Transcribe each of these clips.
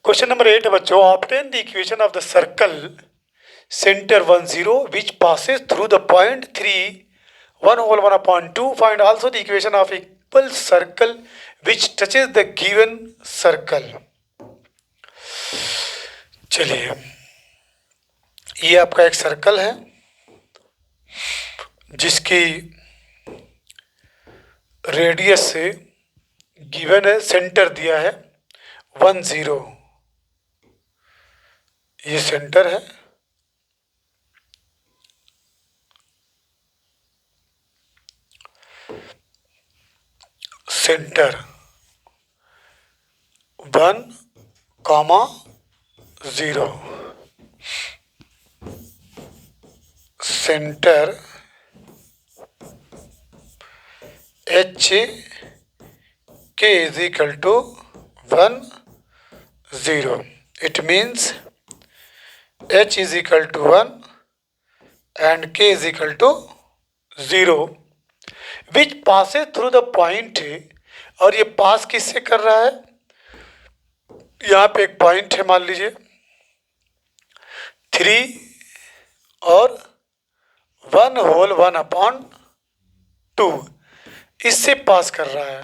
Question number 8 है बच्चों, obtain the equation of the circle centre 1 0 which passes through the point 3 1 whole 1 upon 2. Find also the equation of equal circle which touches the given circle. चलिए, ये आपका एक circle है जिसकी radius से given है, सेंटर दिया है 1 0, ये सेंटर है। Centre 1 0, centre H K is equal to 1 0. It means H is equal to 1 and K is equal to 0 which passes through the point. और ये पास किससे कर रहा है? यहाँ पे एक पॉइंट है, मान लीजिए 3 और 1 होल 1 अपॉन 2, इससे पास कर रहा है।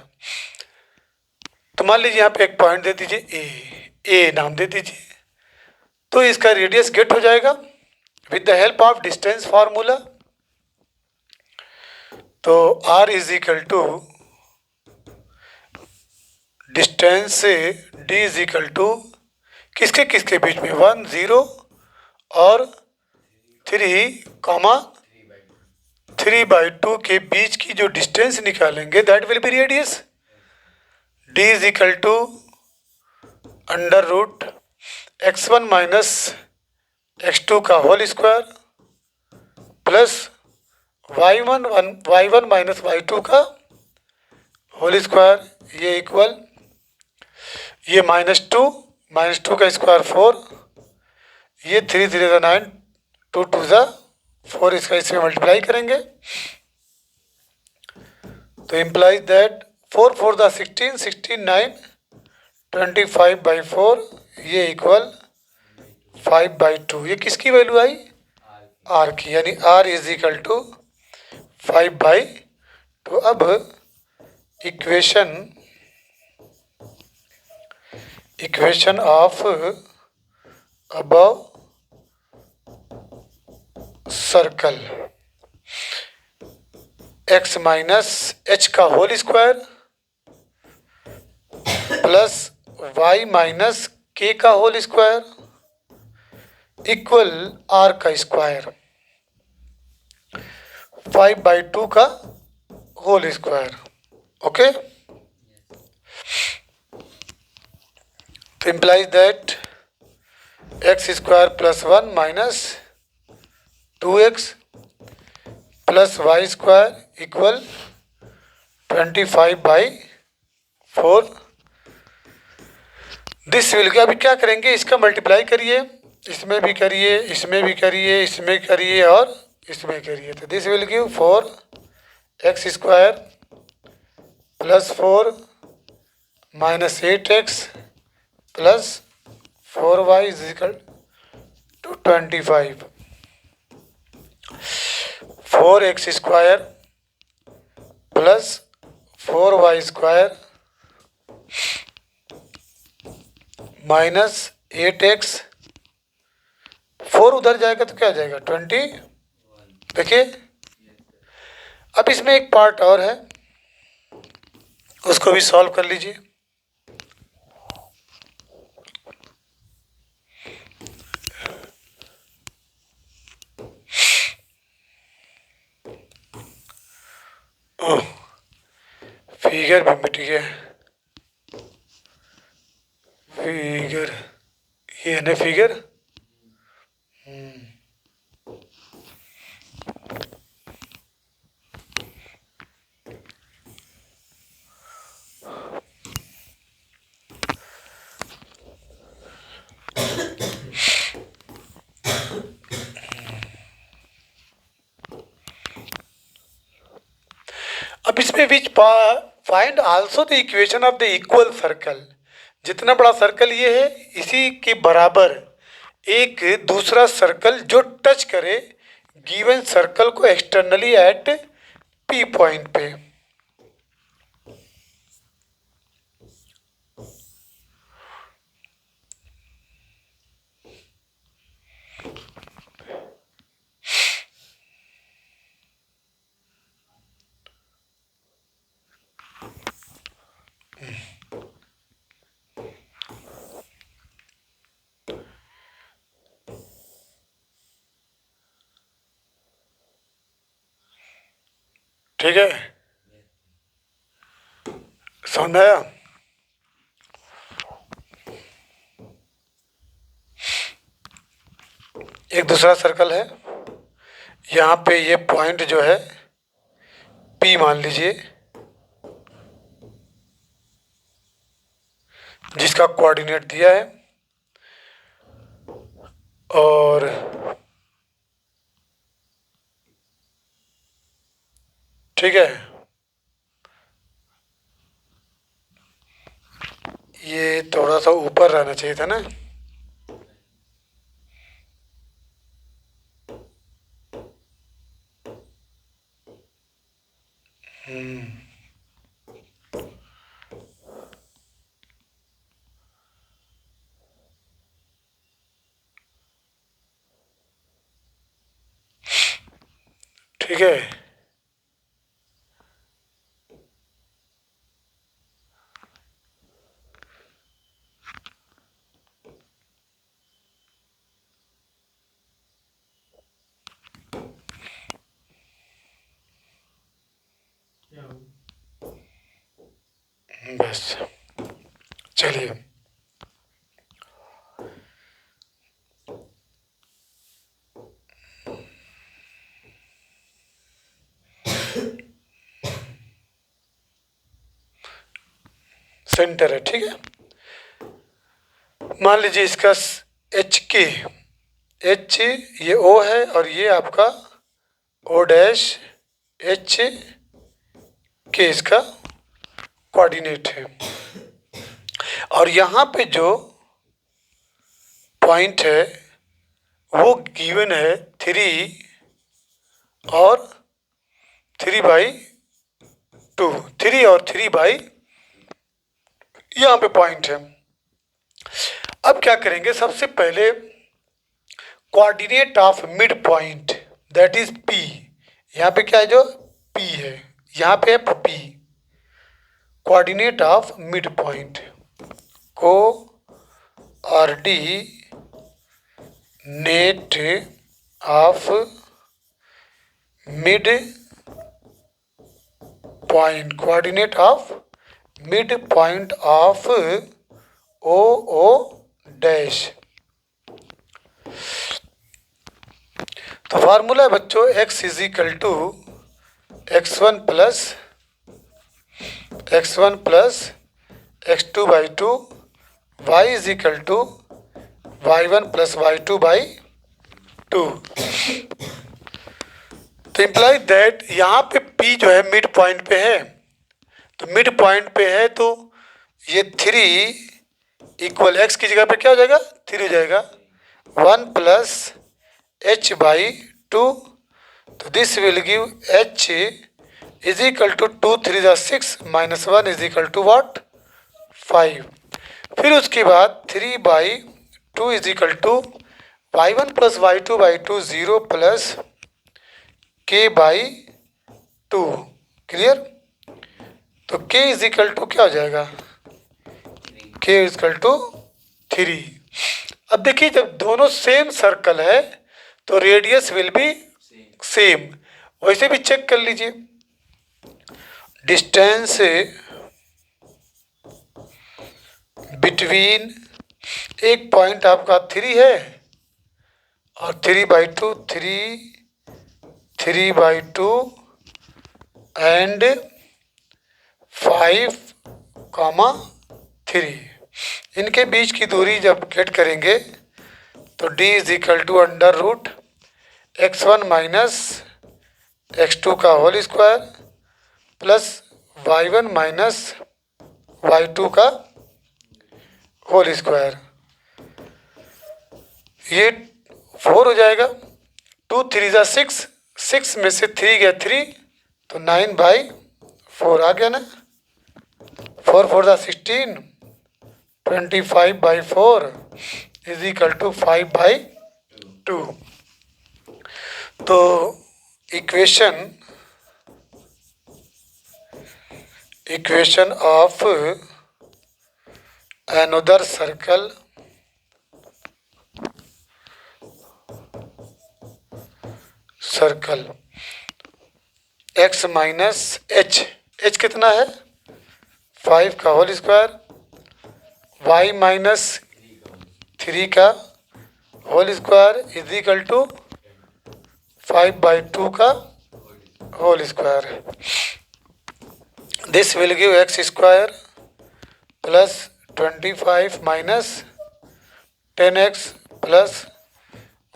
तो मान लीजिए यहाँ पे एक पॉइंट दे दीजिए ए नाम दे दीजिए, तो इसका रेडियस गेट हो जाएगा with the help of distance formula. तो r is equal to distance से d इज इक्वल टू किसके किसके बीच में 1 0 और 3/2 के बीच की जो डिस्टेंस निकालेंगे that will be radius. d is equal to under root x1 minus x2 का whole square plus y1 minus y2 का होल स्क्वायर, ये इक्वल ये -2 का स्क्वायर 4, ये 3 3 9 2 2 4, इसका इसमें मल्टीप्लाई करेंगे तो इम्प्लाइज दैट 4 4 16 16 9 25/4, ये इक्वल 5/2। ये किसकी वैल्यू आई? r की, यानी r इज इक्वल टू 5/2। अब equation of above circle x minus h का whole square plus y minus k का होल स्क्वायर इक्वल r का स्क्वायर 5/2 का होल स्क्वायर। ओके, तो implies that x square plus 1 minus 2x plus y square equal 25/4। This will, अभी क्या करेंगे, इसका multiply करिए, इसमें भी करिए, इसमें भी करिए, इसमें करिए और इसमें करिए, तो this will give 4x square plus 4 minus 8x plus 4y is equal to 25। 4x square plus 4y square minus 8x, 4 उधर जाएगा तो क्या आ जाएगा 20। देखिए, अब इसमें एक पार्ट और है, उसको भी सॉल्व कर लीजिए। फिगर भी मिट गया, फिगर ये है ना फिगर। अब इसमें which find also the equation of the equal circle जितना बड़ा सर्कल ये है, इसी के बराबर एक दूसरा सर्कल जो टच करे गिवन सर्कल को एक्सटर्नली एट पी पॉइंट पे। ठीक है, समझ में आया? एक दूसरा सर्कल है, यहाँ पे ये पॉइंट जो है P मान लीजिए, जिसका कोऑर्डिनेट दिया है, और ठीक है, ये थोड़ा सा ऊपर रहना चाहिए था ना। ठीक है, बस चलिए। सेंटर है, ठीक है। मान लीजिए इसका एच के, एच ये ओ है और ये आपका ओ डैश एच के इसका कोऑर्डिनेट है, और यहाँ पे जो पॉइंट है वो गिवन है 3 और 3/2, 3 और 3/, यहाँ पे पॉइंट है। अब क्या करेंगे, सबसे पहले coordinate of mid point that is P, यहाँ पे क्या है जो पी है, यहाँ पे है P, coordinate of mid point coordinate of mid point, coordinate of mid point of O O dash. तो फार्मूला है बच्चों, x is equal to x1 plus x2/2, y is equal to y1 plus y2/2। तो imply that यहाँ पे p जो है mid point पे है, तो मिड पॉइंट पे है तो ये 3 इक्वल x की जगह पे क्या हो जाएगा, 3 हो जाएगा, 1 प्लस h/2, तो this will give h is equal to 2 3 6 minus 1 is equal to what, 5। फिर उसके बाद 3/2 is equal to y1 plus y2/2 0 plus k/2, clear. तो k इज इक्वल टू क्या हो जाएगा, k इज इक्वल टू 3। अब देखिए जब दोनों सेम सर्कल है तो रेडियस विल बी सेम, वैसे भी चेक कर लीजिए, डिस्टेंस बिटवीन एक पॉइंट आपका 3 है और 3/2, 3/2 एंड 5,3, इनके बीच की दूरी जब गेट करेंगे तो d is equal to under root x1 minus x2 का whole square plus y1 minus y2 का होल स्क्वायर, ये 4 हो जाएगा। 2 3 ज़ा 6, 6 में से 3 गया 3, तो 9/4 आ गया ना। 4 4 ज़ा 16, 25/4 इज इक्वल टू 5/2। तो equation of another circle x minus H कितना है 5 का होल स्क्वायर, y माइनस 3 का whole square is equal to 5/2 का whole square. This will give x square plus 25 minus 10x plus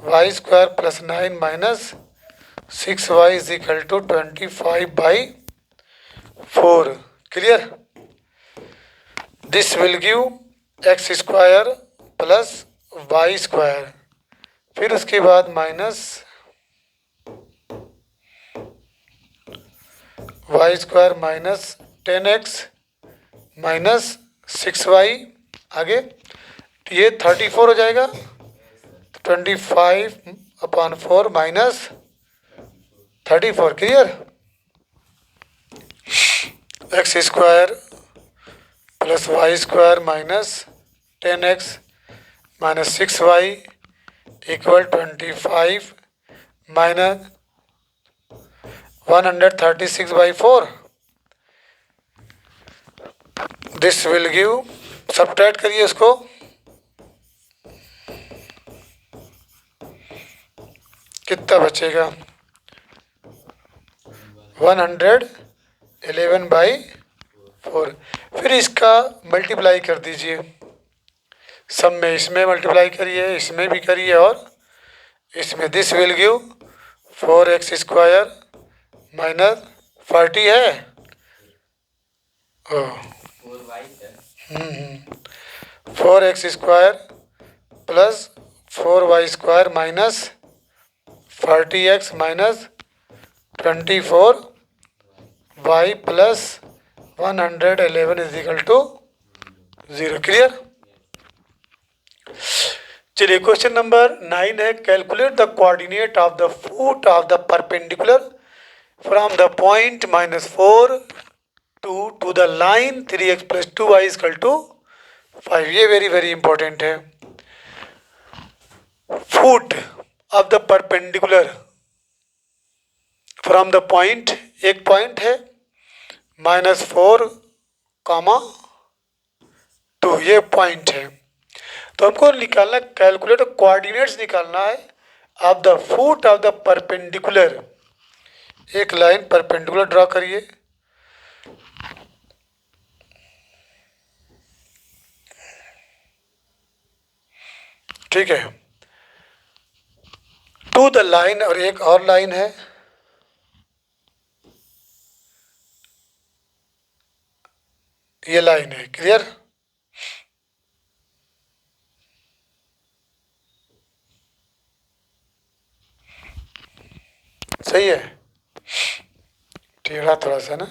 y square plus 9 minus 6y is equal to 25/4। Clear? This will give x square plus y square, फिर उसके बाद minus y square minus 10x minus 6y आगे, तो ये 34 हो जाएगा। 25/4 minus 34। Clear? X square plus Y square minus 10x minus 6y equal 25 minus 136/4। This will give, subtract करिए उसको, कितना बचेगा 111/4। फिर इसका मल्टीप्लाई कर दीजिए, सब में इसमें मल्टीप्लाई करिए, इसमें भी करिए और इसमें। This will give 4x square minus 40 है 4x square plus 4y square minus 40x minus 24y plus 111 is equal to 0। Clear? चलिए क्वेश्चन नंबर 9 है, calculate the coordinate of the foot of the perpendicular from the point -4 to the line 3x plus 2y is equal to 5। ये very important है। Foot of the perpendicular from the point, एक point है -4, 2, ये point है। तो हमको निकालना, calculate coordinates निकालना है of the foot of the perpendicular. एक लाइन परपेंडिकुलर ड्रॉ करिए, ठीक है, टू द लाइन, और एक और लाइन है, ये लाइन है। क्लियर? सही है, टेढ़ा थोड़ा सा ना।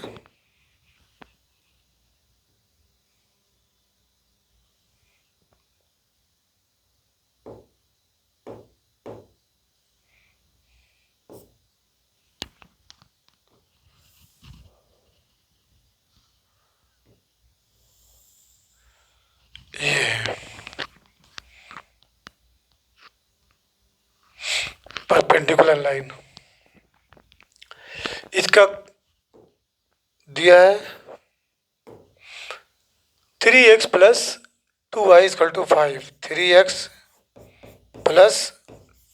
ये परपेंडिकुलर लाइन, इसका दिया है 3x plus 2y is equal to 5। 3x plus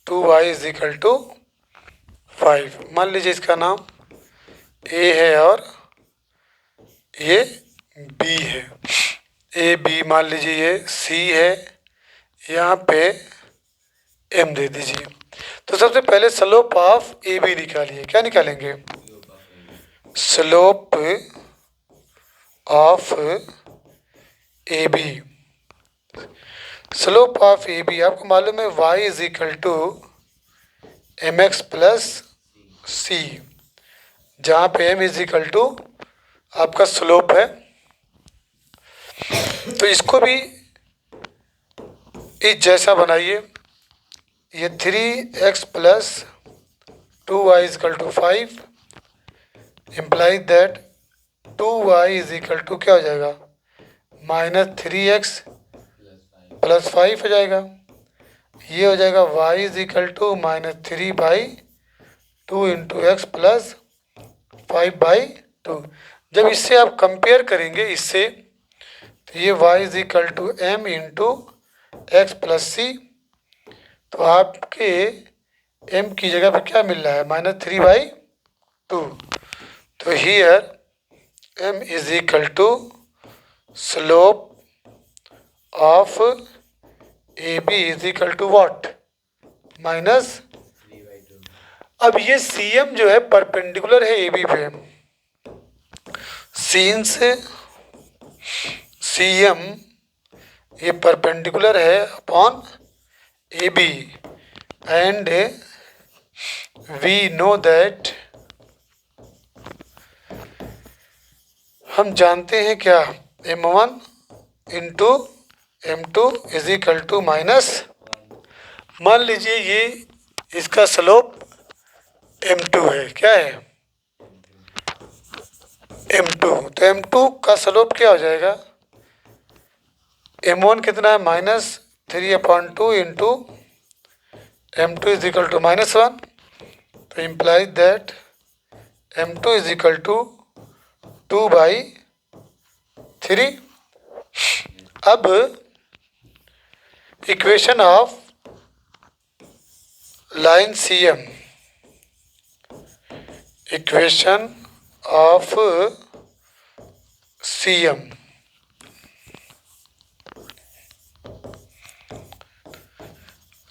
2y is equal to 5। मान लीजिए इसका नाम a है और ये b है। a b मान लीजिए, ये c है, यहाँ पे m दे दीजिए। तो सबसे पहले स्लोप ऑफ ए बी निकालिए। क्या निकालेंगे? Slope of A B slope of A B आपको मालूम है y is equal to M X plus C, जहाँ पे m इज इक्वल टू आपका स्लोप है। तो इसको भी इस जैसा बनाइए। ये 3x plus 2y is equal to 5 implies that 2y is equal to क्या हो जाएगा, -3x प्लस 5 हो जाएगा। ये हो जाएगा y is equal to -3/2 into X plus 5/2। जब इससे आप कंपेयर करेंगे इससे, तो ये y is equal to m into X plus C, तो आपके m की जगह पे क्या मिल रहा है, -3/2। तो here m is equal to slope of A B is equal to what, minus. अब ये सी एम जो है परपेंडिकुलर है ए बी पे, सीन्स सी एम ये परपेंडिकुलर है upon A B, and we know that, हम जानते हैं क्या, m1 into m2 is equal to minus, मान लीजिए ये इसका स्लोप m2 है, क्या है m2, तो m2 का स्लोप क्या हो जाएगा, m1 कितना है -3/2 into m2 is equal to -1, तो implies that m2 is equal to 2/3। अब equation of line C M, equation of C M,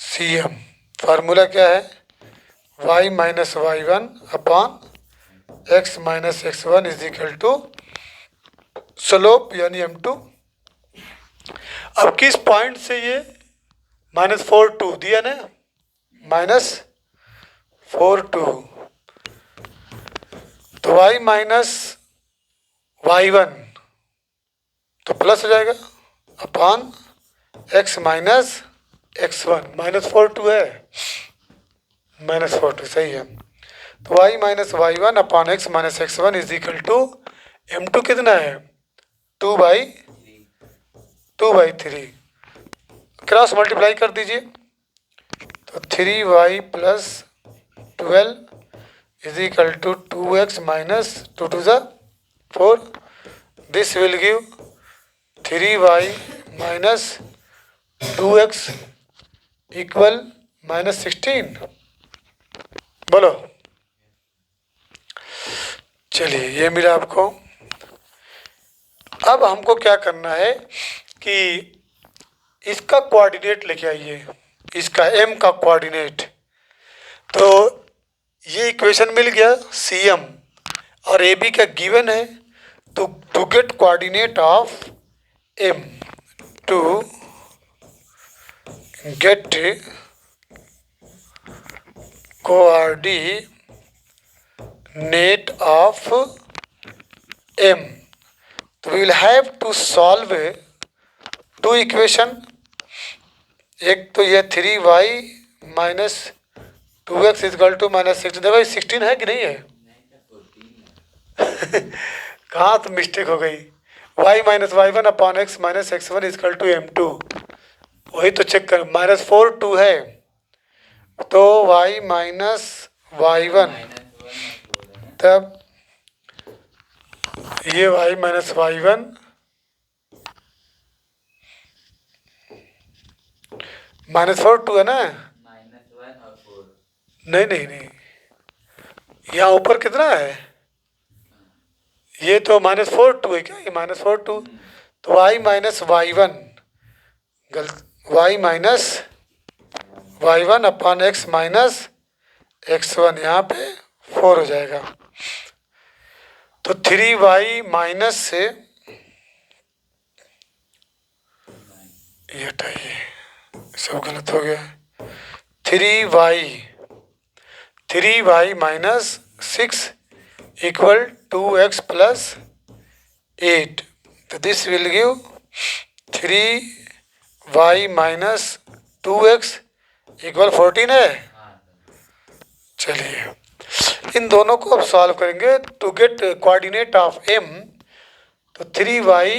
C M formula क्या है, y minus y1 upon x minus x1 is equal to slope यानी m2। अब किस point से ये -4 दिया ना, -4 तो y माइनस y1 तो प्लस हो जाएगा अपॉन x माइनस x1, -4 है, -4 सही है। तो y minus y1 upon x minus x1 is equal to m2 कितना है, 2/3, क्रॉस मल्टीप्लाई कर दीजिए, तो 3y plus 12 is equal to 2x minus 2 2 4, this will give 3y minus 2x equal -16। बोलो, चलिए ये मिला आपको। अब हमको क्या करना है कि इसका कोऑर्डिनेट लेके आइए, इसका m का कोऑर्डिनेट। तो ये इक्वेशन मिल गया सी एम और ए बी का गिवन है, तो to get coordinate of m, to get coordinate of m, तो we will have to solve two equation. एक तो ये 3y minus 2x is equal to -16, देखो 16 है कि नहीं है कहाँ तो मिस्टेक हो गई, y minus y1 upon x minus x1 is equal to m2, वही तो चेक कर, -4 है, तो y माइनस y1, तब ये y माइनस y1 -4 है ना, नहीं नहीं नहीं, यहाँ ऊपर कितना है, ये तो -4 है क्या, ये -4 तो y माइनस y1 गलत, y minus y1 upon x minus x1, यहाँ पे 4 हो जाएगा। तो 3y माइनस से ये हटाइए, सब गलत हो गया। 3y minus 6 equal 2x plus 8, तो this will give 3y minus 2x equal 14 है। चलिए इन दोनों को अब सॉल्व करेंगे to get coordinate of m। तो 3y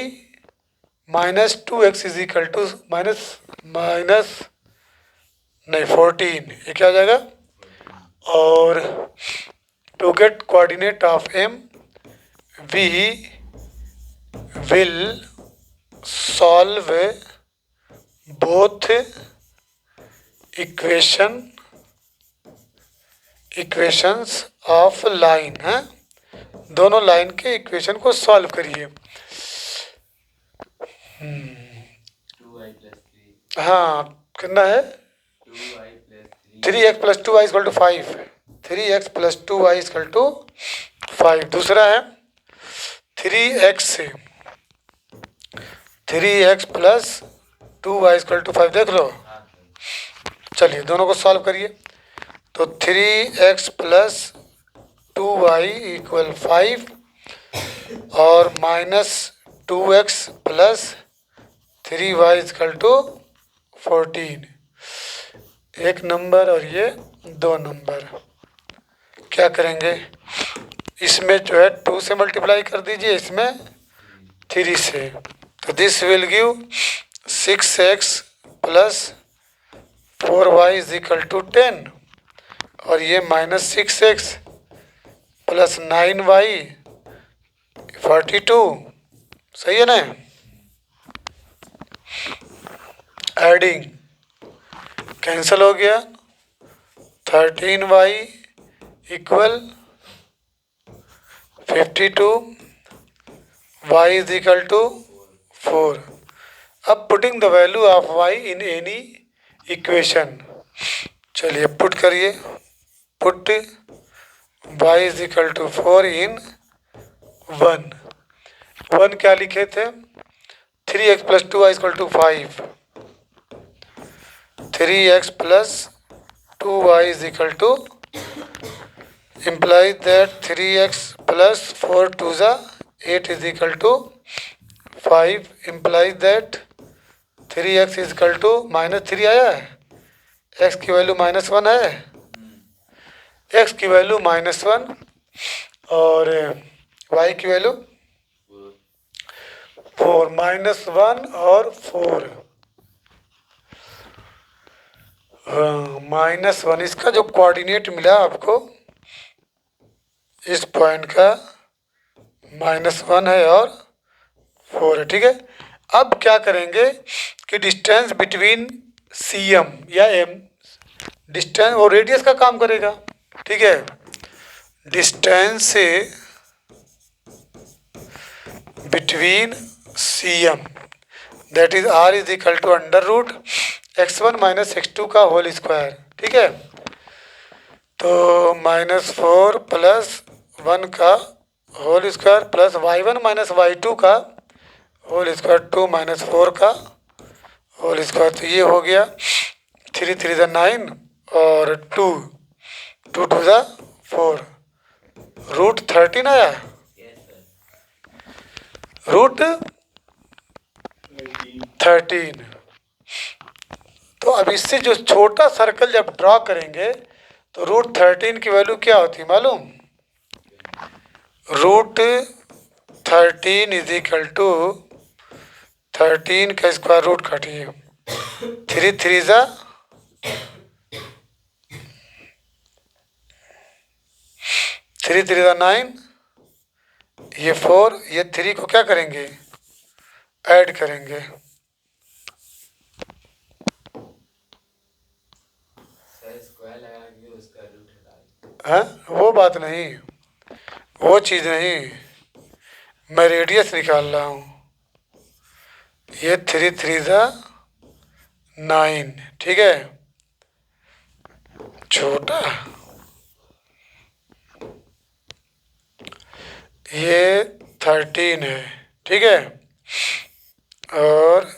minus 2x is equal to minus नहीं 14, ये क्या हो जाएगा। और to get coordinate of m we will solve both equations of line है, दोनों लाइन के इक्वेशन को सॉल्व करिए। हाँ कितना है 3x plus 2y equal to 5, 3x plus 2y equal to 5। दूसरा है 3x plus 2y equal to 5, देख लो। चलिए दोनों को सॉल्व करिए। तो 3x प्लस 2y इक्वल 5 और minus 2x plus 3y equal to 14, एक नंबर और ये 2 नंबर। क्या करेंगे, इसमें जो है 2 से मल्टीप्लाई कर दीजिए, इसमें 3 से। तो this will give 6x plus 4y is equal to 10 और ये माइनस 6x प्लस 9y 42, सही है ना। एडिंग कैंसिल हो गया, 13y equal 52, y is equal to 4। अब putting the value of y in any equation, चलिए पुट करिए। Put y is equal to 4 in 1 क्या लिखे थे, 3x plus 2y equal to 5, 3x plus 2y is equal to implies that 3x plus 4 to the 8 is equal to 5, implies that 3x is equal to minus 3 आया है, x की value -1 है, x की value -1 और y की value 4, -1 और 4, -1। इसका जो कोऑर्डिनेट मिला आपको इस पॉइंट का -1 है और 4 है, ठीक है। अब क्या करेंगे कि डिस्टेंस बिटवीन CM या M, डिस्टेंस और रेडियस का काम करेगा, ठीक है। Distance between CM that is R is equal to under root x1 minus x2 का होल स्क्वायर, ठीक है। तो -4 प्लस 1 का whole square plus y1 minus y2 का होल स्क्वायर 2 माइनस 4 का होल स्क्वायर, तो ये हो गया 3 3 ज़ा 9 और 2 2 2 ज़ा 4, रूट 13 आया, रूट 13। तो अब इससे जो छोटा सर्कल जब ड्रॉ करेंगे तो रूट 13 की वैल्यू क्या होती है मालूम, रूट 13 इज इक्वल टू 13 का स्क्वायर रूट काटिए, 3 3 ज़ा 3 3 ज़ा 9, ये 4, ये 3 को क्या करेंगे ऐड करेंगे, हाँ वो बात नहीं, वो चीज़ नहीं, मैं रेडियस निकाल रहा हूँ। ये 3 3 ज़ा 9, ठीक है, छोटा, ये 13 है, ठीक है, और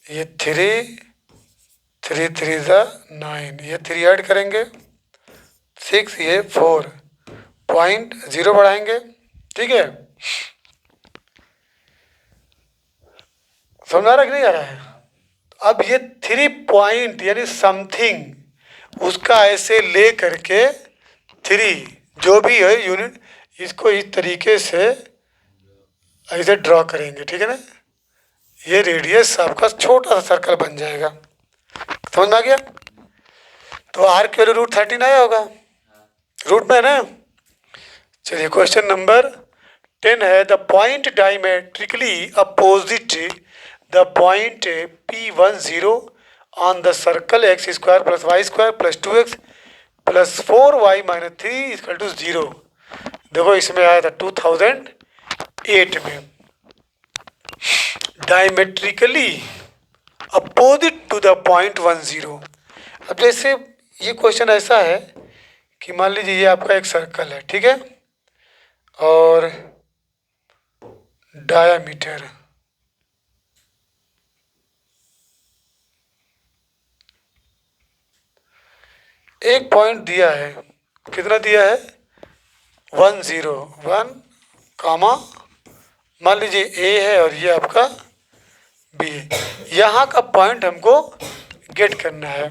ये 3, 3 3 ज़ा 9, ये 3 ऐड करेंगे 6, ये 4, 0.0 बढ़ाएंगे, ठीक है। समझ आ रहा कि नहीं आ रहा है? अब ये 3 पॉइंट यानी समथिंग उसका ऐसे ले करके 3 जो भी है यूनिट, इसको इस तरीके से ऐसे ड्रॉ करेंगे, ठीक है ना। ये रेडियस आपका छोटा सा सर्कल बन जाएगा। समझ में आ गया? तो आर के रूट 13 आया होगा, रूट में है ना। चलिए क्वेश्चन नंबर 10 है, the point diametrically opposite the point P10 on the circle x square plus Y square plus 2x plus 4y minus 3 equal to 0। देखो इसमें आया था 2008 में। Diametrically opposite to the point 10। अब जैसे ये क्वेश्चन ऐसा है कि मान लीजिए ये आपका एक सर्कल है, ठीक है, और डायामीटर एक पॉइंट दिया है, कितना दिया है 101 कामा, मान लीजिए ए है और ये आपका बी है। यहाँ का पॉइंट हमको गेट करना है,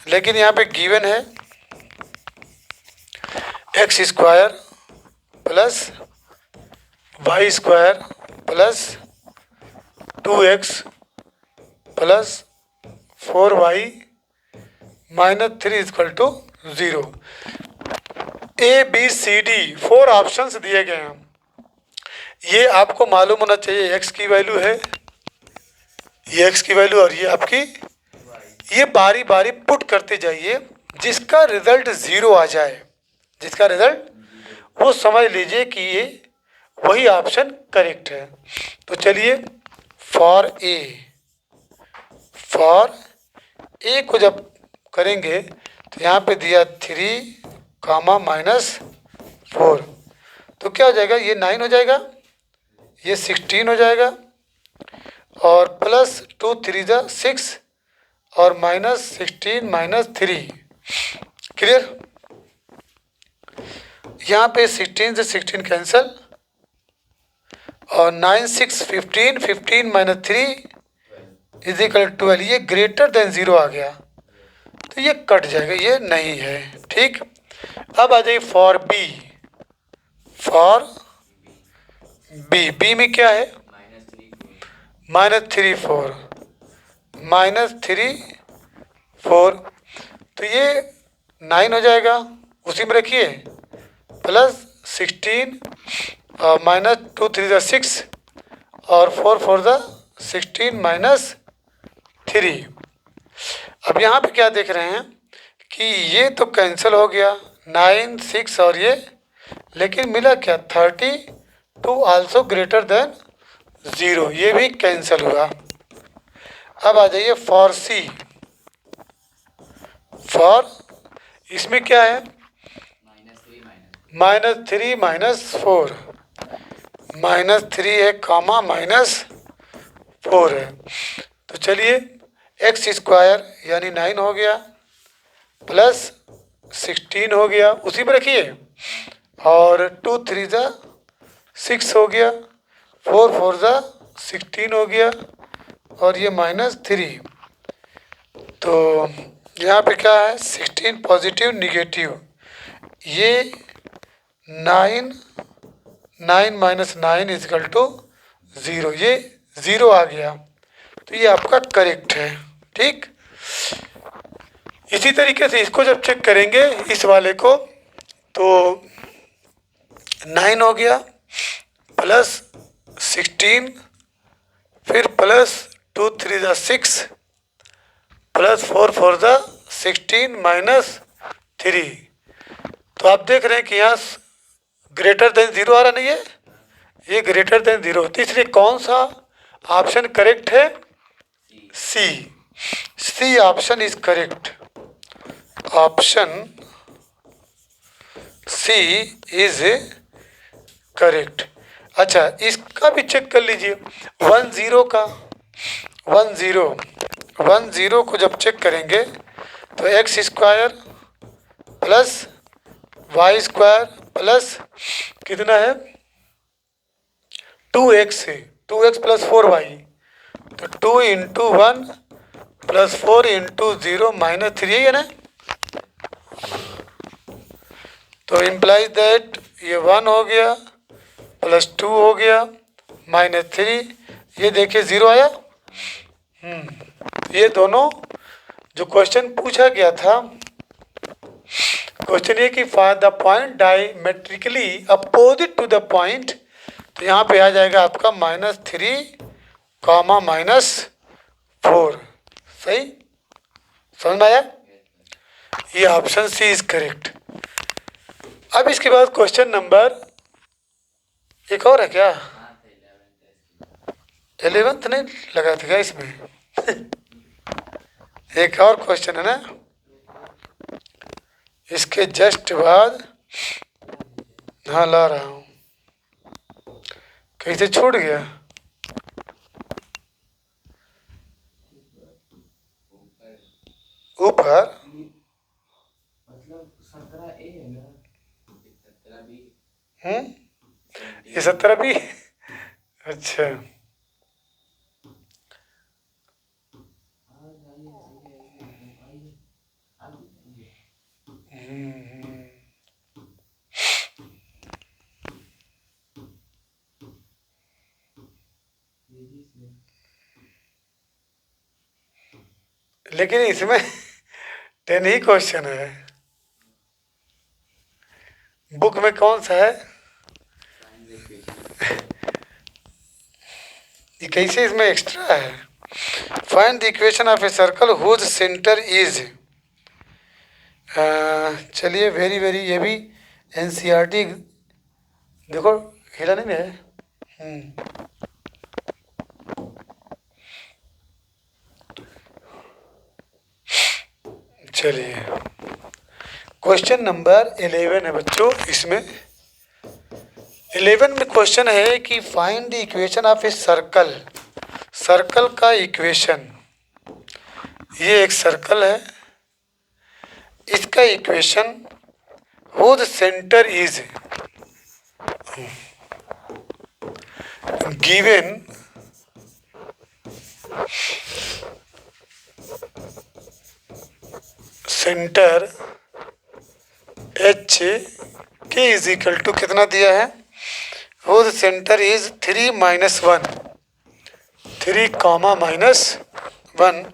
लेकिन यहाँ पे गिवन है x square plus Y square plus 2x plus 4y minus 3 equal to 0। A B C D 4 options दिए गए हैं। ये आपको मालूम होना चाहिए x की वैल्यू है, ये x की वैल्यू और ये आपकी, ये बारी बारी पुट करते जाइए, जिसका रिजल्ट 0 आ जाए, जिसका रिजल्ट वो समझ लीजिए कि ये वही ऑप्शन करेक्ट है। तो चलिए फॉर ए को जब करेंगे तो यहाँ पे दिया 3 कामा माइनस 4, तो क्या हो जाएगा, ये 9 हो जाएगा, ये 16 हो जाएगा, और प्लस 2 3 ज़ा 6 और माइनस 16 माइनस 3। क्लियर? यहाँ पे 16 से 16 कैंसल, और 9 6 15, 15 माइनस 3 इज इक्वल 12। ये ग्रेटर देन 0 आ गया तो ये कट जाएगा, ये नहीं है, ठीक। अब आ जाइए फॉर बी में क्या है -3 4 तो ये 9 हो जाएगा, उसी में रखिए, प्लस 16 माइनस 2 3 ज़ा 6 और 4 4 ज़ा 16 माइनस 3। अब यहाँ पे क्या देख रहे हैं कि ये तो कैंसिल हो गया 9 6 और ये, लेकिन मिला क्या 32 आल्सो ग्रेटर देन 0, ये भी कैंसिल हुआ। अब आ जाइए फॉर सी, फॉर इसमें क्या है -3 -4, -3 है कामा -4 है। तो चलिए x स्क्वायर यानी 9 हो गया प्लस 16 हो गया, उसी में रखिए, और 2 3 ज़ा 6 हो गया, 4 4 ज़ा 16 हो गया, और ये -3। तो यहाँ पे क्या है 16 पॉजिटिव निगेटिव, ये 9 9 माइनस 9 इजकल टू 0, ये 0 आ गया, तो ये आपका करेक्ट है, ठीक। इसी तरीके से इसको जब चेक करेंगे इस वाले को, तो 9 हो गया प्लस 16, फिर प्लस 2 3 ज़ा 6 प्लस 4 4 ज़ा 16 माइनस 3। तो आप देख रहे हैं कि यहाँ ग्रेटर देन 0 आ रहा नहीं है, ये ग्रेटर देन 0, तो इसलिए कौन सा ऑप्शन करेक्ट है, C option is correct, option C is correct. अच्छा इसका भी चेक कर लीजिए 10 का, 1 0 को जब चेक करेंगे तो x square plus Y square plus कितना है 2x है, 2x प्लस 4y, तो 2 × 1 प्लस 4 × 0 -3 है ना। तो इम्प्लाइज दैट ये 1 हो गया प्लस 2 हो गया -3, ये देखिए 0 आया। ये दोनों जो क्वेश्चन पूछा गया था, क्वेश्चन ये कि find the point diametrically opposite to the point, तो यहाँ पे आ जाएगा आपका -3, -4। सही समझ में आया? ये ऑप्शन सी इज करेक्ट। अब इसके बाद क्वेश्चन नंबर एक और है क्या? 11th नहीं लगा था क्या इसमें? एक और क्वेश्चन है ना इसके जस्ट बाद। हाँ ला रहा हूँ, कहीं से छूट गया। ऊपर ये 17B। अच्छा लेकिन इसमें 10 ही क्वेश्चन है, बुक में कौन सा है? ये कैसे इसमें एक्स्ट्रा है? Find the equation of a circle whose centre is. चलिए वेरी वेरी, ये भी एनसीईआरटी देखो हिला नहीं है। चलिए क्वेश्चन नंबर 11 है बच्चों। इसमें 11 में क्वेश्चन है कि find the equation of a circle. Circle का इक्वेशन, ये एक सर्कल है, इसका equation whose centre is given centre H K is equal to कितना दिया है? Whose centre is 3 - 1, 3, -1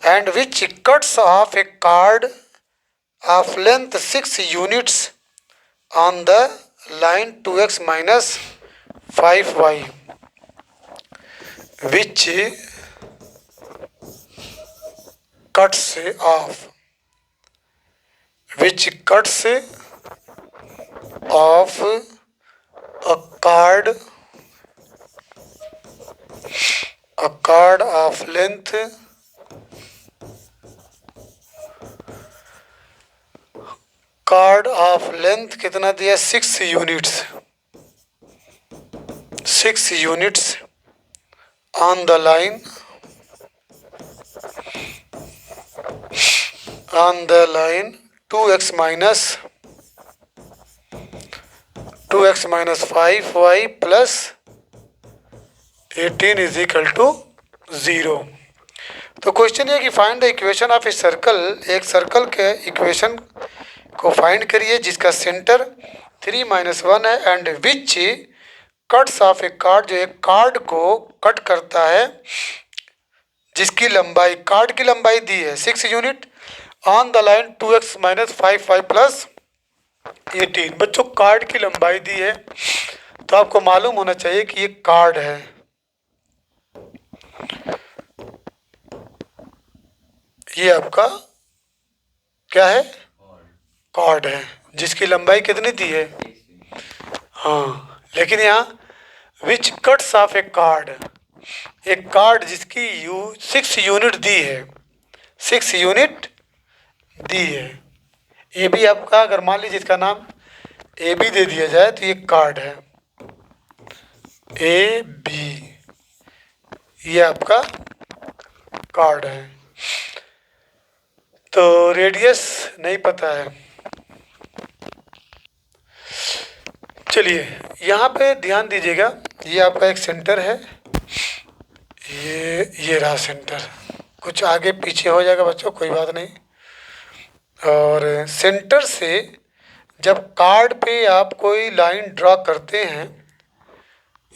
and which cuts off a chord of length 6 units on the line 2x - 5y, which cuts off a chord of length कितना दिया? 6 units, 6 units on the line 2x - 5y plus 18 is equal to 0। तो question ये कि find the equation of a circle. एक circle के equation को find करिए जिसका सेंटर 3 - 1 है and which cuts off a chord, जो एक कार्ड को कट करता है जिसकी लंबाई, कार्ड की लंबाई दी है 6 unit on the line 2x - 5y plus 18। बच्चों कार्ड की लंबाई दी है तो आपको मालूम होना चाहिए कि ये कार्ड है। ये आपका क्या है? कार्ड है जिसकी लंबाई कितनी दी है? हाँ, लेकिन यहाँ विच कट्स ऑफ ए कार्ड, एक कार्ड जिसकी 6 यूनिट दी है, 6 यूनिट दी है। ए बी आपका, अगर मान लीजिए इसका नाम ए बी दे दिया जाए तो ये कार्ड है ए बी, ये आपका कार्ड है। तो रेडियस नहीं पता है। चलिए यहाँ पे ध्यान दीजिएगा, ये आपका एक सेंटर है, ये रहा सेंटर। कुछ आगे पीछे हो जाएगा बच्चों, कोई बात नहीं। और सेंटर से जब कार्ड पे आप कोई लाइन ड्रा करते हैं,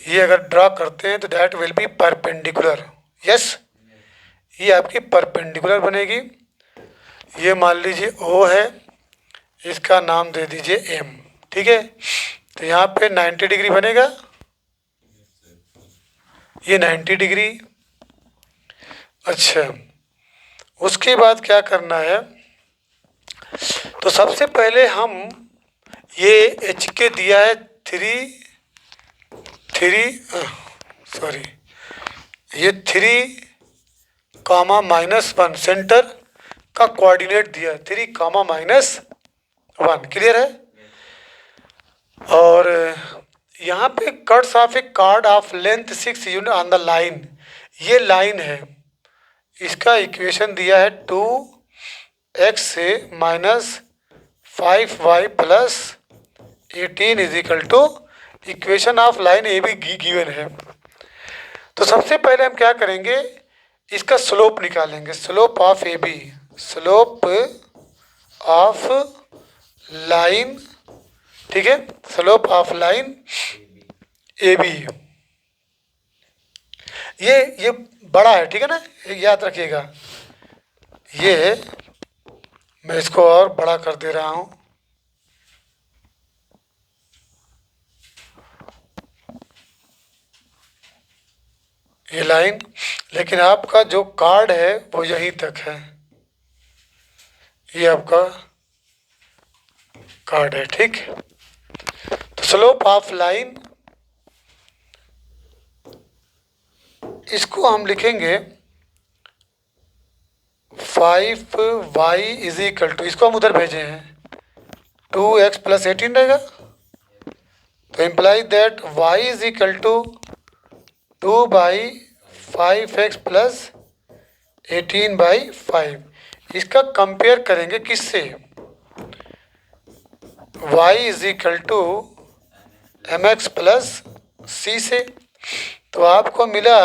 ये अगर ड्रा करते हैं तो that will B perpendicular. Yes, ये आपकी परपेंडिकुलर बनेगी। ये मान लीजिए O है, इसका नाम दे दीजिए M, ठीक है। तो यहाँ पे 90 डिग्री बनेगा, ये 90 डिग्री। अच्छा, उसके बाद क्या करना है, तो सबसे पहले हम ये एच के दिया है ये 3,-1 सेंटर का कोऑर्डिनेट दिया है, 3,-1। क्लियर है। और यहाँ पे cuts off a chord of length 6 unit on the line, ये लाइन है, इसका इक्वेशन दिया है 2x minus 5y plus 18 is equal to equation of line A B given है। तो सबसे पहले हम क्या करेंगे, इसका स्लोप निकालेंगे, slope of A B, slope of line, ठीक है, slope of line A B. ये बड़ा है, ठीक है ना, याद रखिएगा। ये मैं इसको और बड़ा कर दे रहा हूँ। ये लाइन, लेकिन आपका जो कार्ड है वो यहीं तक है, ये आपका कार्ड है, ठीक। तो स्लोप ऑफ लाइन, इसको हम लिखेंगे 5y इज इक्वल टू, इसको हम उधर भेजे हैं 2x प्लस 18 रहेगा। तो imply that y is equal to 2/5x plus 18/5। इसका कंपेयर करेंगे किससे, y is equal to mx plus c से। तो आपको मिला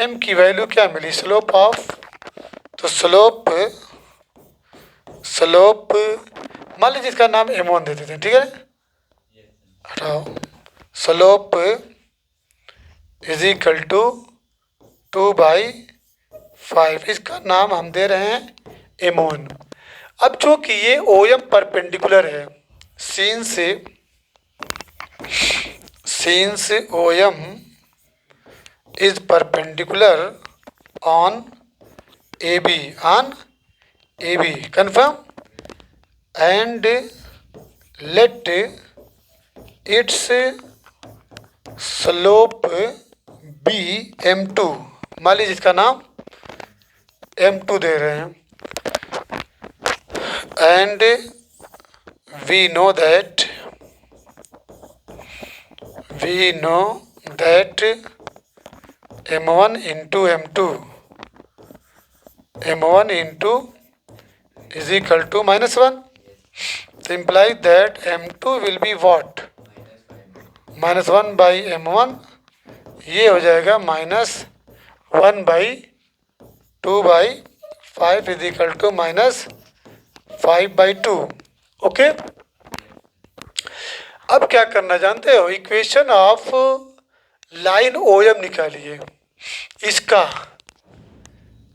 m की वैल्यू क्या मिली, स्लोप ऑफ, तो स्लोप मान लीजिए इसका नाम m1 दे देते हैं, ठीक है, हटाओ। स्लोप इज इक्वल टू 2/5, इसका नाम हम दे रहे हैं m1। अब चूंकि ये OM परपेंडिकुलर है, since OM is perpendicular on AB, confirm, and let its slope be m2। मान लीजिए इसका नाम m2 दे रहे हैं, and we know that m1 into m2 is equal to -1। तो imply that m2 will be what, -1/m1, ये हो जाएगा -1/2/5 इज इक्वल टू -5/2। ओके, अब क्या करना जानते हो, इक्वेशन ऑफ लाइन OM निकालिए।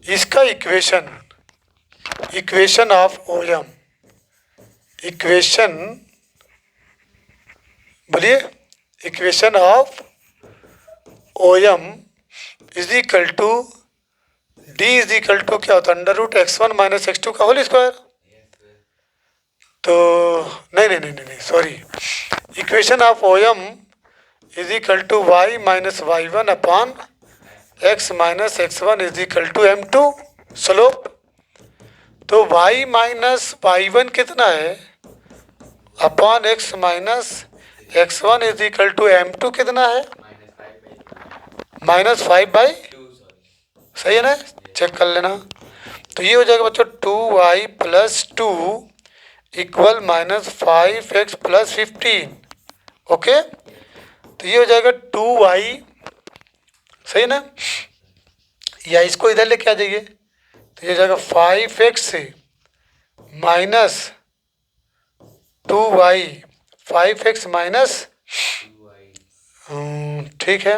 इसका इक्वेशन ऑफ OM, बोलिए, equation of OM is equal to D is equal to क्या होता है, √x1 - x2 का होल स्क्वायर। तो नहीं sorry, equation of OM is equal to y - y1 upon x - x1 is equal to m2 slope. तो y - y1 कितना है, upon x - x1 is equal to m2 कितना है, -5/2, सही है ना, चेक कर लेना। तो ये हो जाएगा बच्चों 2y + 2 = -5x + 15। ओके, तो ये हो जाएगा 2y, सही है ना, या इसको इधर लेके आ जाइए, तो ये हो जाएगा 5x - 2y, 5x - ठीक है,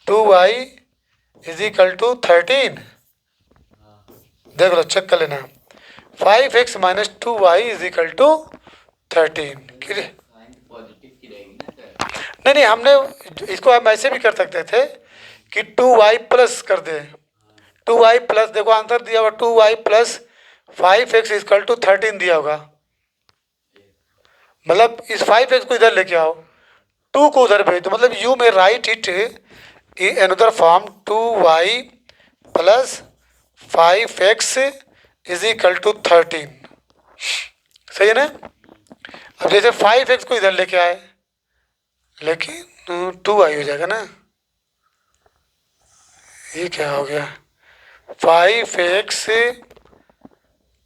2y = 13। देख लो, चेक कर लेना, 5x - 2y = 13। नहीं नहीं, हमने इसको हम ऐसे भी कर सकते थे कि 2y प्लस कर दे, 2y प्लस, देखो आंसर दिया हुआ 2y + 5x = 13 दिया होगा, मतलब इस 5x को इधर लेके आओ, 2 को उधर भेज दो, मतलब you may right it in another form 2y + 5x = 13, सही है ना। अब जैसे 5x को इधर लेके आए, लेकिन 2y हो जाएगा ना, ये क्या हो गया, 5x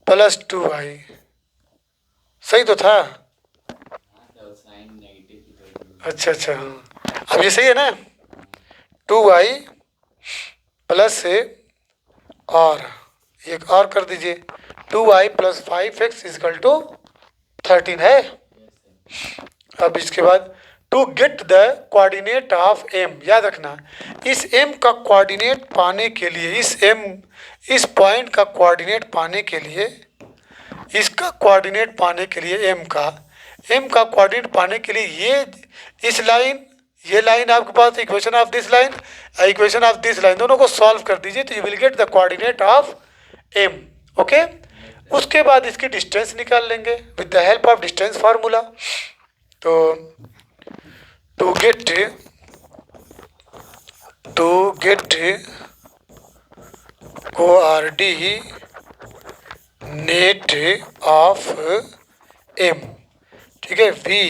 + 2y, सही तो था। अच्छा अच्छा, हाँ, अब ये सही है ना, 2y प्लस और एक और कर दीजिए, 2y + 5x = 13 है। अब इसके बाद to get the coordinate of m, याद रखना, इस m का कोऑर्डिनेट पाने के लिए, इस पॉइंट का कोऑर्डिनेट पाने के लिए, इसका कोऑर्डिनेट पाने के लिए m का कोऑर्डिनेट पाने के लिए ये लाइन आपके पास, equation of this line, equation of this line, दोनों को सॉल्व कर दीजिए, तो you will get the coordinate of m। Okay, उसके बाद इसकी डिस्टेंस निकाल लेंगे with the help of distance formula. तो to get coordinate of m, ठीक है, we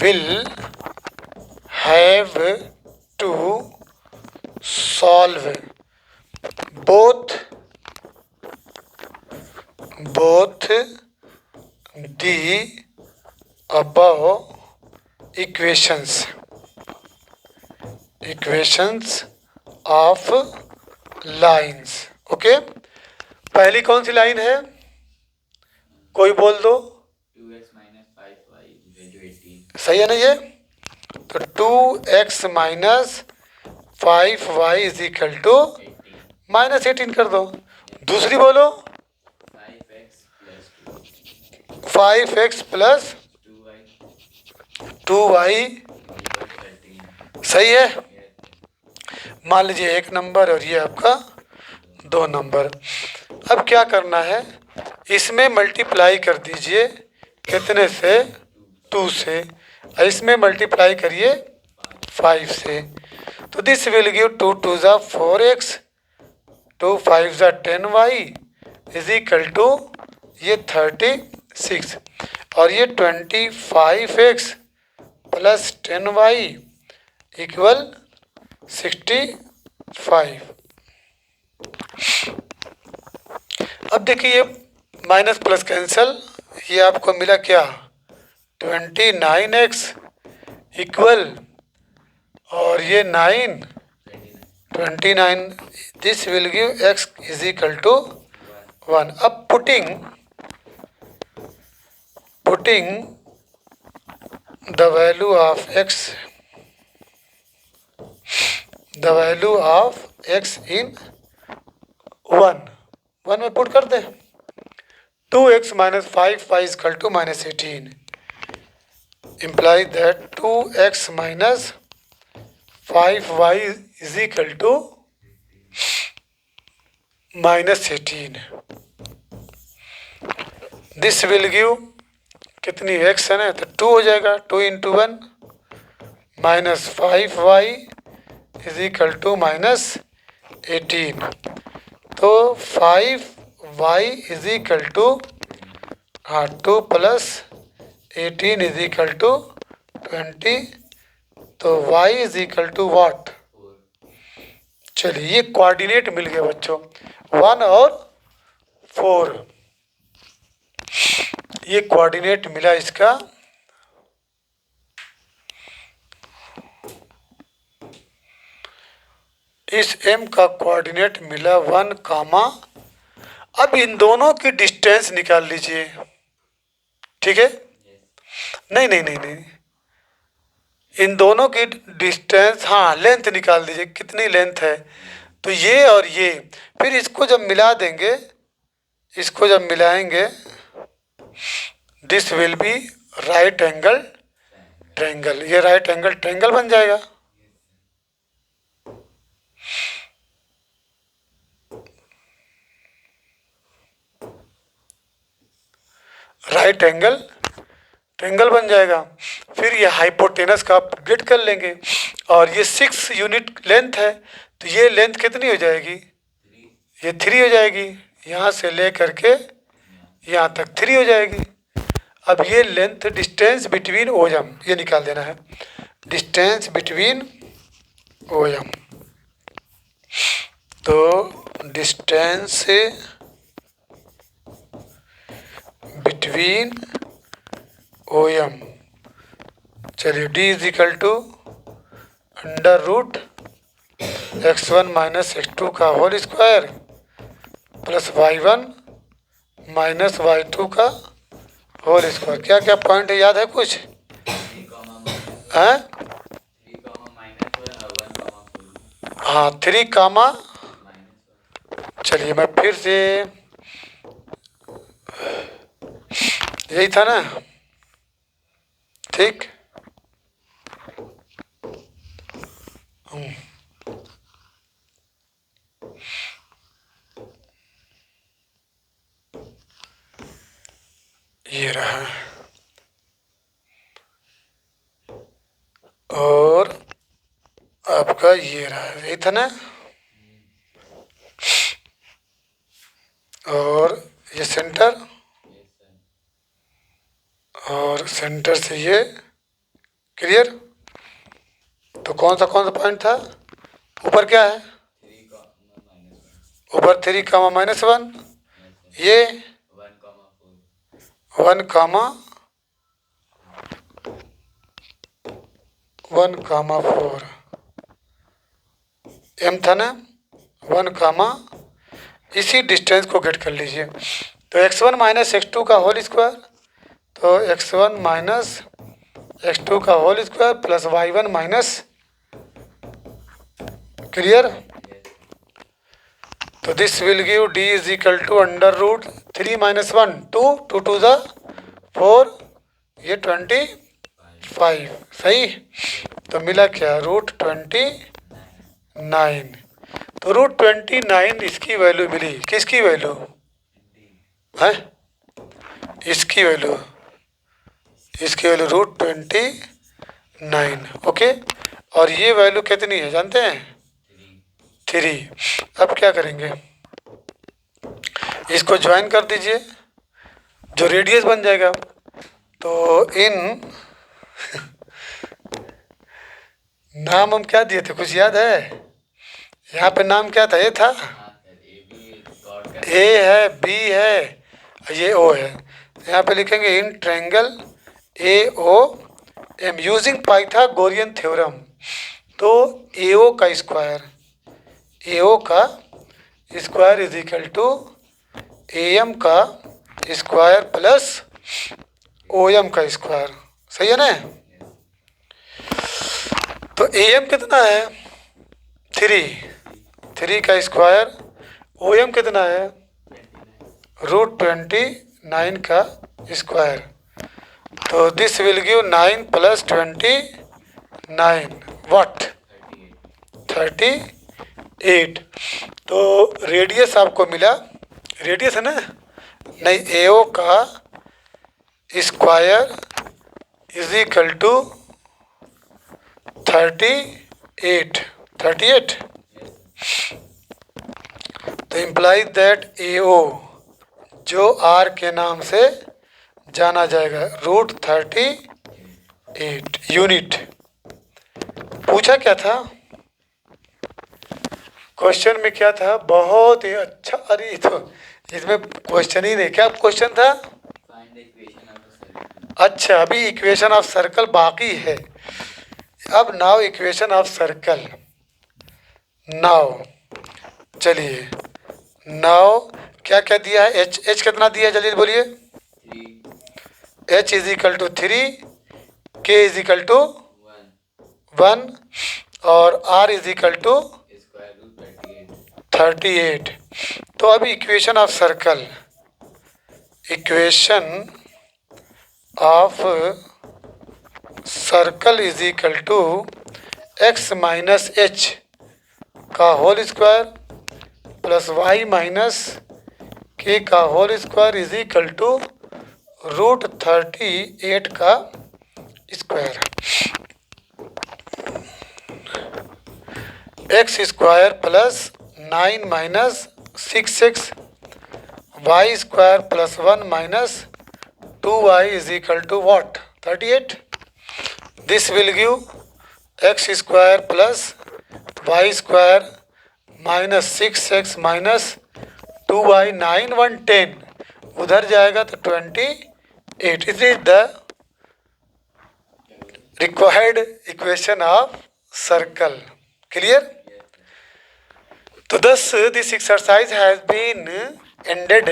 will have to solve both the above equations of lines। Okay, पहली कौन सी लाइन है, कोई बोल दो, 2x - 5y = 18, सही है ना ये, तो 2x - 5y = -18 कर दो। दूसरी बोलो, 5x + 2y, सही है, मान लीजिए 1 नंबर और ये आपका 2 नंबर। अब क्या करना है, इसमें मल्टीप्लाई कर दीजिए, कितने से, 2 से, और इसमें मल्टीप्लाई करिए 5 से, तो this will give 2 × 2 = 4x, 2 × 5 = 10y = ये 36, और ये 25x + 10y = 65। अब देखिए माइनस प्लस कैंसल, ये आपको मिला क्या, 29x = और ये 9, 29, दिस विल गिव x = 1। अब putting the value of x in 1 में पुट कर दे, 2x - 5y = -18, implies that 2x - 5y = -18। This will give, कितनी x है ना, तो 2 हो जाएगा, 2 × 1 -5y = -18, तो 5y = 2 + 18 = 20, तो y = what, चलिए ये कोऑर्डिनेट मिल गया बच्चों, 1 और 4, ये कोऑर्डिनेट मिला इसका। इस m का कोऑर्डिनेट मिला 1 कामा, अब इन दोनों की डिस्टेंस निकाल लीजिए, ठीक है। नहीं नहीं नहीं नहीं, इन दोनों की डिस्टेंस, हाँ लेंथ निकाल दीजिए, कितनी लेंथ है, तो ये और ये, फिर इसको जब मिला देंगे, इसको जब मिलाएंगे, this will be right angle triangle, ये राइट एंगल ट्रायंगल बन जाएगा। राइट एंगल ट्रायंगल बन जाएगा। फिर ये हाइपोटेनस का आप गेट कर लेंगे, और ये 6 यूनिट लेंथ है, तो ये लेंथ कितनी हो जाएगी, ये 3 हो जाएगी, यहाँ से ले करके यहाँ तक 3 हो जाएगी। अब ये लेंथ डिस्टेंस बिटवीन ओएम, ये निकाल देना है, डिस्टेंस बिटवीन ओएम, तो डिस्टेंस बिटवीन ओएम, चलिए d is equal to under root x1 minus x2 का whole square plus y1 minus y2 का होल स्क्वायर। क्या क्या पॉइंट है, याद है कुछ? हैं? हाँ 3 कामा, चलिए मैं फिर से, यही था ना, ठीक। ये रहा, और आपका ये रहा, यही था ना, और ये सेंटर, और सेंटर से ये, क्लियर। तो कौन सा पॉइंट था, ऊपर क्या है, ऊपर 3 कामा माइनस 1, ये 1 कामा 4, m था ना, 1 कामा, इसी डिस्टेंस को गेट कर लीजिए। तो x1 माइनस x2 का होल स्क्वायर, तो x1 माइनस x2 का whole square plus y1 minus, clear. तो this will give d is equal to under root 3 minus 1, 2 to the 4, ये 25, सही। तो मिला क्या, रूट 29, तो रूट 29 इसकी वैल्यू मिली, किसकी वैल्यू है, इसकी वैल्यू रूट 29, ओके। और ये वैल्यू कितनी है जानते हैं, 3। अब क्या करेंगे, इसको ज्वाइन कर दीजिए, जो रेडियस बन जाएगा। तो इन नाम हम क्या दिए थे, कुछ याद है? यहाँ पे नाम क्या था, ये था, ए है, बी है, ये ओ है। यहाँ पे लिखेंगे in triangle A O M using Pythagorean theorem, तो ए ओ का square is equal to A M का स्क्वायर प्लस ओ एम का स्क्वायर, सही है ना। तो ए एम कितना है, 3 का स्क्वायर, ओ एम कितना है, रूट 29 का स्क्वायर, तो this will give 9 plus 29 what, 38। तो रेडियस आपको मिला, रेडियस है ना, नहीं, एओ का स्क्वायर इज इक्वल टू 38, तो इम्प्लाइज दैट एओ जो आर के नाम से जाना जाएगा, रूट 38 यूनिट। पूछा क्या था, क्वेश्चन में क्या था? बहुत ही अच्छा। अरे ये तो इसमें क्वेश्चन ही नहीं, क्या क्वेश्चन था? Find the equation of a circle. अच्छा, अभी इक्वेशन ऑफ सर्कल बाकी है। अब now equation of circle. Now चलिए, नाउ क्या क्या दिया है? एच कितना दिया है जल्दी बोलिए। 3, एच इज इक्वल टू 3, के इज इक्वल टू 1, 1 और R is equal to square root 38. 38। तो अभी equation of circle, equation of circle is equal to X minus H का whole square plus Y minus K का whole square is equal to root 38 का square. X square plus 9 minus 6x Y square plus 1 minus 2y is equal to what? 38। This will give X square plus Y square minus 6x minus 2y, 9 1 10, उधर जाएगा तो 28। It is the required equation of circle. Clear? तो thus this exercise has been ended.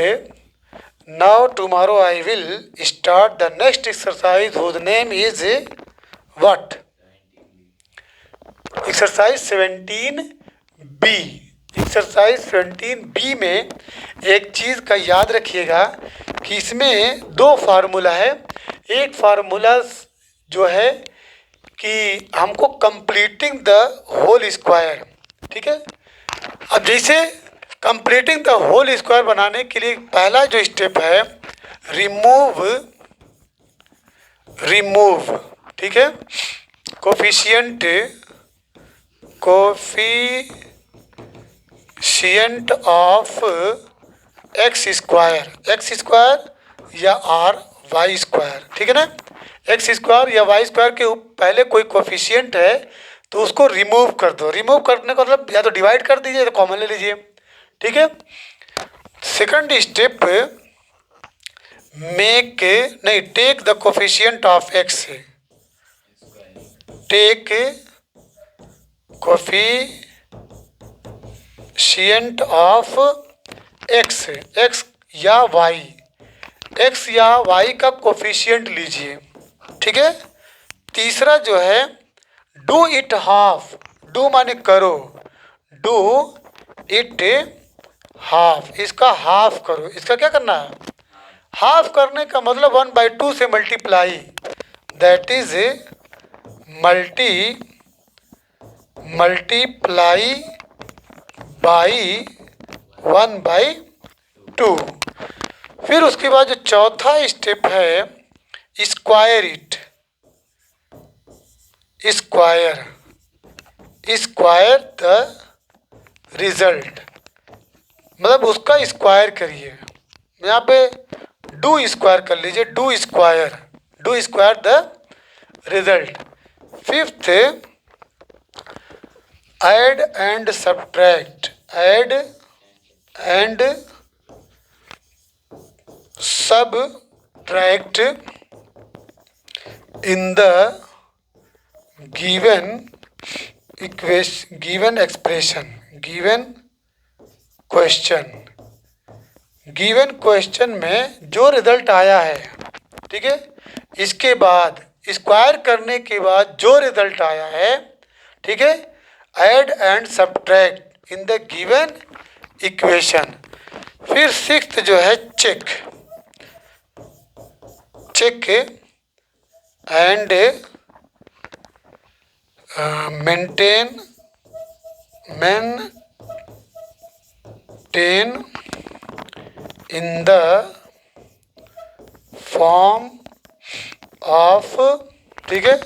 Now tomorrow I will start the next exercise whose name is what? Exercise 17B। Exercise 17B में एक चीज़ का याद रखिएगा कि इसमें दो फार्मूला है। एक फार्मूला जो है कि हमको कंप्लीटिंग द होल स्क्वायर, ठीक है। अब जैसे कंप्लीटिंग द होल स्क्वायर बनाने के लिए पहला जो स्टेप है रिमूव, ठीक है, कोफिशिएंट ऑफ एक्स स्क्वायर या आर वाई स्क्वायर, ठीक है ना। एक्स स्क्वायर या वाई स्क्वायर के पहले कोई कोफिशिएंट है तो उसको रिमूव कर दो। रिमूव करने का मतलब या तो डिवाइड कर दीजिए या तो कॉमन ले लीजिए, ठीक है। Second step, take the coefficient of x, take coefficient of x या वाई का कोफिशिएंट लीजिए, ठीक है। तीसरा जो है डू इट हाफ, डू माने करो, डू इट हाफ, इसका हाफ करो। इसका क्या करना है? हाफ करने का मतलब 1/2 से multiply, that is multiply by 1/2। फिर उसके बाद जो चौथा स्टेप है स्क्वायर द रिजल्ट, मतलब उसका स्क्वायर करिए। यहाँ पे डू स्क्वायर कर लीजिए, do square the result. Fifth, add and subtract in the given question में जो रिजल्ट आया है, ठीक है, इसके बाद स्क्वायर करने के बाद जो रिजल्ट आया है, ठीक है, add and subtract in the given equation. फिर सिक्स्थ जो है check and maintain in the form of, ठीक है,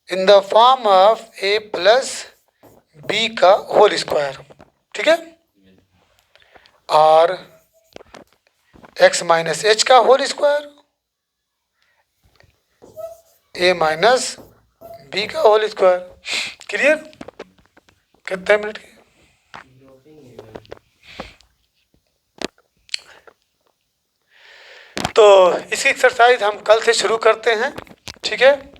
in the form of a plus B का होल स्क्वायर, ठीक है, और x माइनस एच का whole square, a minus B का होल स्क्वायर। क्लियर? कितने मिनट के? तो इसकी एक्सरसाइज हम कल से शुरू करते हैं, ठीक है।